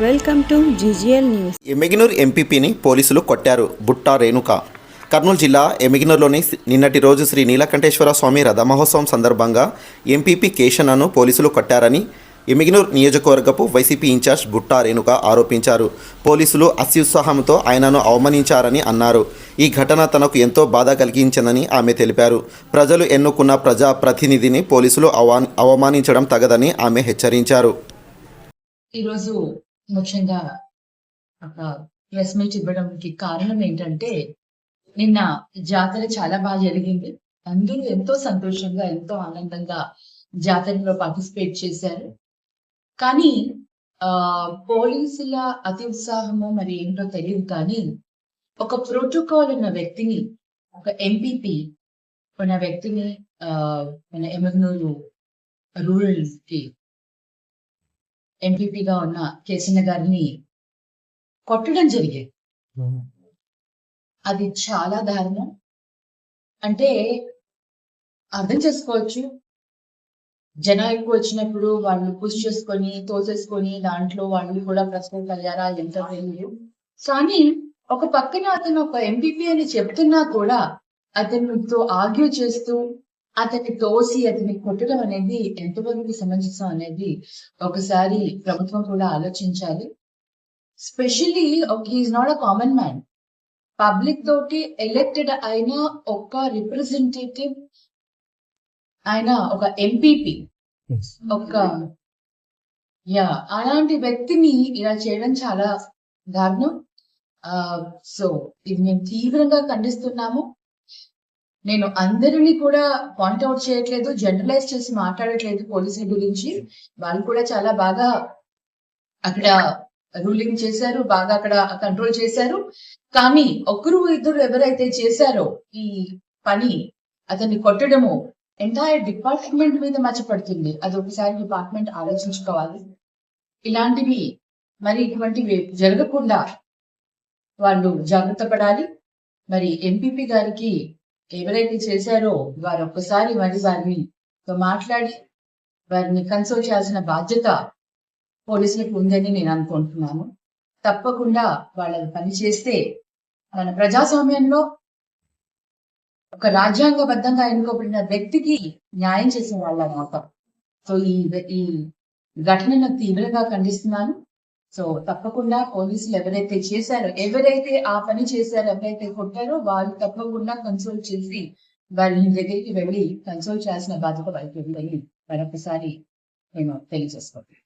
Welcome to GGL news. Yemmiganur ఎంపీపీని పోలీసులు కొట్టారు. బుట్టా రేణుక. కర్నూలు జిల్లా ఎమ్మిగనూరులోని నిన్నటి రోజు శ్రీ నీలకంఠేశ్వర స్వామి రథమహోత్సవం సందర్భంగా ఎంపీపీ కేశన్నను పోలీసులు కొట్టారని ఎమ్మిగనూరు నియోజకవర్గపు వైసీపీ ఇన్ఛార్జ్ బుట్టా రేణుక ఆరోపించారు. పోలీసులు అత్యుత్సాహంతో ఆయనను అవమానించారని అన్నారు. ఈ ఘటన తనకు ఎంతో బాధ కలిగించిందని ఆమె తెలిపారు. ప్రజలు ఎన్నుకున్న ప్రజాప్రతినిధిని పోలీసులు అవమానించడం తగదని ఆమె హెచ్చరించారు. ఈరోజు ముఖ్యంగా ఒక ప్రెస్ మీట్ ఇవ్వడానికి కారణం ఏంటంటే, నిన్న జాతర చాలా బాగా జరిగింది. అందరూ ఎంతో సంతోషంగా, ఎంతో ఆనందంగా జాతరలో పార్టిసిపేట్ చేశారు. కానీ పోలీసుల అతి ఉత్సాహము మరి ఏంటో తెలియదు, కానీ ఒక ప్రోటోకాల్ ఉన్న వ్యక్తిని, ఒక ఎంపీపీ ఉన్న వ్యక్తిని మన ఎమ్మిగనూరు రూరల్ కి ఎంపీపీగా ఉన్న కేసన్న గారిని కొట్టడం జరిగేది. అది చాలా దారుణం. అంటే అర్థం చేసుకోవచ్చు, జనం ఎక్కువ వచ్చినప్పుడు వాళ్ళు పుష్ చేసుకొని తోసేసుకొని దాంట్లో వాళ్ళు కూడా ప్రశ్న కలిగారా ఎంత తెలియదు. కానీ ఒక పక్కన అతను ఒక ఎంపీపీ అని చెప్తున్నా కూడా అతనితో ఆర్గ్యూ చేస్తూ అతన్ని తోసి అతన్ని కొట్టడం అనేది ఎంతవరకు సమంజసం అనేది ఒకసారి ప్రభుత్వం కూడా ఆలోచించాలి. Specially he is not a common man. Public తోటి ఎలెక్టెడ్ అయిన ఒక రిప్రజెంటేటివ్, ఆయన ఒక ఎంపీపీ, ఒక అలాంటి వ్యక్తిని ఇలా చేయడం చాలా దారుణం. సో ఇది మేము తీవ్రంగా ఖండిస్తున్నాము. నేను అందరినీ కూడా పాయింట్అవుట్ చేయట్లేదు, జనరలైజ్ చేసి మాట్లాడట్లేదు. పోలీసుల గురించి వాళ్ళు కూడా చాలా బాగా అక్కడ రూలింగ్ చేశారు, బాగా అక్కడ కంట్రోల్ చేశారు. కానీ ఒకరు ఇద్దరు ఎవరైతే చేశారో ఈ పని, అతన్ని కొట్టడము ఎంటైర్ డిపార్ట్మెంట్ మీద మచ్చపడుతుంది. అది ఒకసారి డిపార్ట్మెంట్ ఆలోచించుకోవాలి. ఇలాంటివి మరి ఇటువంటివి జరగకుండా వాళ్ళు జాగ్రత్త పడాలి. మరి ఎంపీపీ గారికి ఎవరైతే చేశారో వారు ఒక్కసారి మరి వారిని మాట్లాడి వారిని కన్సల్ట్ చేయాల్సిన బాధ్యత పోలీసులకు ఉందని నేను అనుకుంటున్నాను. తప్పకుండా వాళ్ళ పని చేస్తే మన ప్రజాస్వామ్యంలో ఒక రాజ్యాంగబద్ధంగా ఎన్నుకోబడిన వ్యక్తికి న్యాయం చేసే వాళ్ళ మాత్రం. సో ఈ ఘటనను తీవ్రంగా ఖండిస్తున్నాను. సో తప్పకుండా పోలీసులు ఎవరైతే చేశారో, ఎవరైతే ఆ పని చేశారో, ఎవరైతే కొట్టారో వాళ్ళు తప్పకుండా కన్సల్ట్ చేసి వాళ్ళ దగ్గరికి వెళ్ళి కన్సల్ట్ చేయాల్సిన బాధ్యత వాళ్ళకి ఉందని మరొకసారి నేను తెలియజేసుకోవాలి.